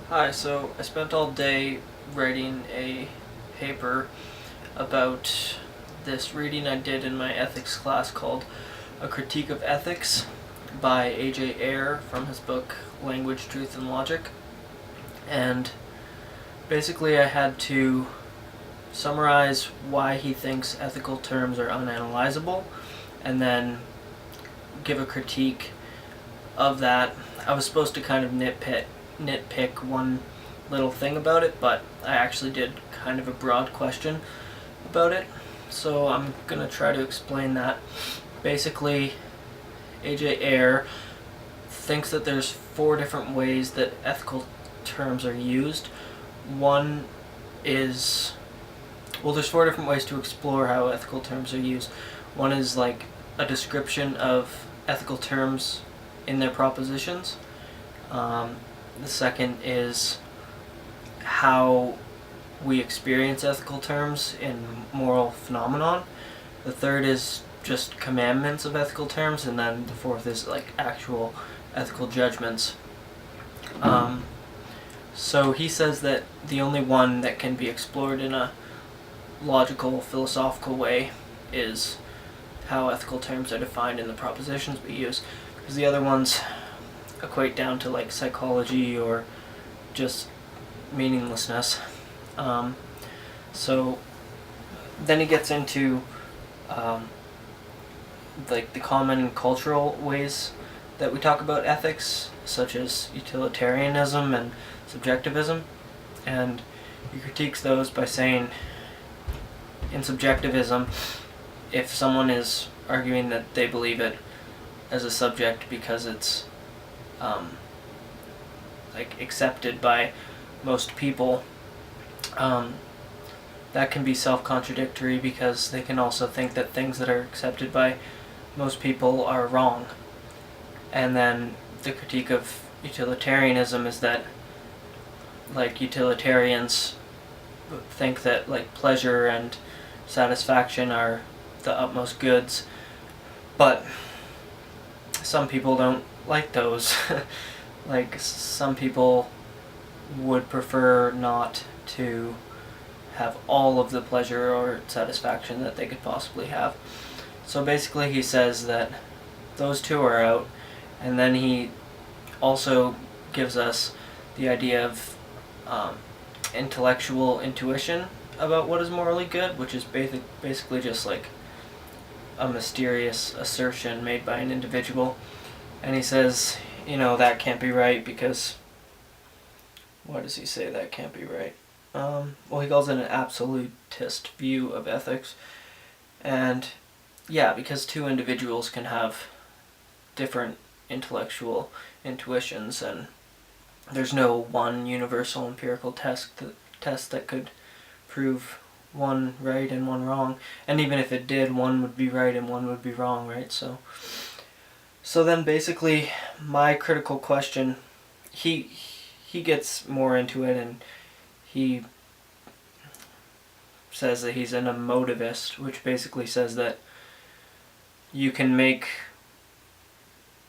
Hi, so I spent all day writing a paper about this reading I did in my ethics class called A Critique of Ethics by A.J. Ayer from his book Language, Truth, and Logic. And basically I had to summarize why he thinks ethical terms are unanalyzable and then give a critique of that. I was supposed to kind of nitpick one little thing about it, but I actually did kind of a broad question about it. So I'm going to try to explain that. Basically, A.J. Ayer thinks that there's 4 different ways that ethical terms are used. One is, well, there's 4 different ways to explore how ethical terms are used. One is like a description of ethical terms in their propositions. The second is how we experience ethical terms in moral phenomenon. The third is just commandments of ethical terms, and then the fourth is like actual ethical judgments. So he says that the only one that can be explored in a logical, philosophical way is how ethical terms are defined in the propositions we use, because the other ones equate down to like psychology or just meaninglessness. So then he gets into like the common cultural ways that we talk about ethics, such as utilitarianism and subjectivism, and he critiques those by saying in subjectivism, if someone is arguing that they believe it as a subject because it's like accepted by most people, that can be self-contradictory because they can also think that things that are accepted by most people are wrong. And then the critique of utilitarianism is that like utilitarians think that like pleasure and satisfaction are the utmost goods, but some people don't like those. Like some people would prefer not to have all of the pleasure or satisfaction that they could possibly have. So basically he says that those two are out, and then he also gives us the idea of intellectual intuition about what is morally good, which is basically just like a mysterious assertion made by an individual. And he says, that can't be right because, why does he say that can't be right? Well, he calls it an absolutist view of ethics. And yeah, because 2 individuals can have different intellectual intuitions, and there's no one universal empirical test that could prove one right and one wrong. And even if it did, one would be right and one would be wrong, right? So then basically my critical question, he gets more into it, and he says that he's an emotivist, which basically says that you can make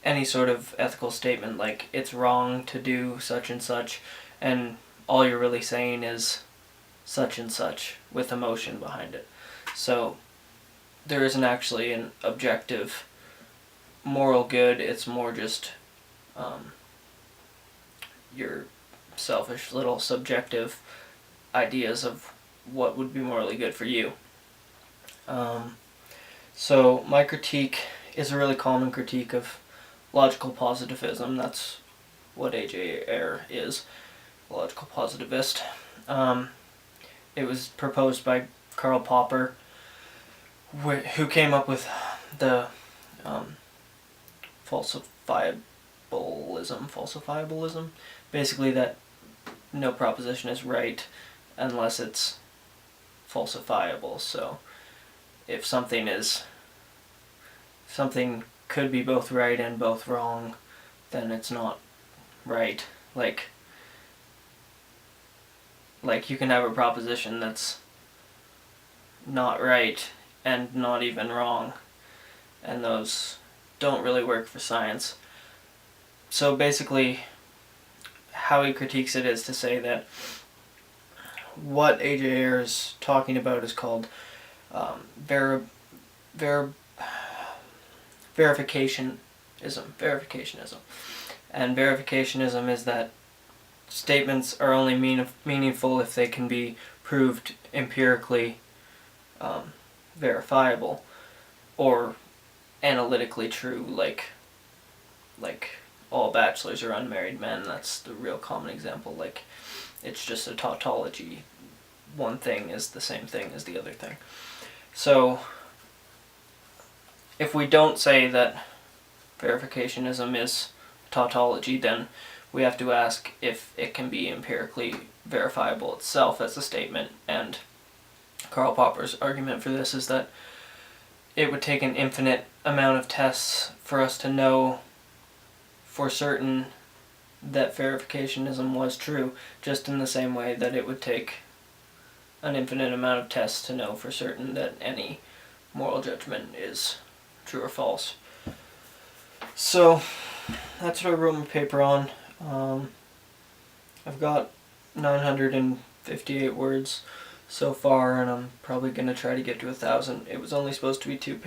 any sort of ethical statement like it's wrong to do such and such, and all you're really saying is such and such with emotion behind it. So there isn't actually an objective moral good, it's more just your selfish little subjective ideas of what would be morally good for you. So my critique is a really common critique of logical positivism. That's what A.J. Ayer is, a logical positivist. It was proposed by Karl Popper, who came up with the falsifiabilism, basically that no proposition is right unless it's falsifiable. So if something could be both right and both wrong, then it's not right. Like you can have a proposition that's not right and not even wrong, and those don't really work for science. So basically how he critiques it is to say that what A.J. Ayer is talking about is called verificationism. And verificationism is that statements are only meaningful if they can be proved empirically verifiable or analytically true, like all bachelors are unmarried men. That's the real common example. Like, it's just a tautology. One thing is the same thing as the other thing. So if we don't say that verificationism is tautology, then we have to ask if it can be empirically verifiable itself as a statement. And Karl Popper's argument for this is that it would take an infinite amount of tests for us to know for certain that verificationism was true, just in the same way that it would take an infinite amount of tests to know for certain that any moral judgment is true or false. So that's what I wrote my paper on. I've got 958 words so far, and I'm probably going to try to get to 1,000. It was only supposed to be 2 pages.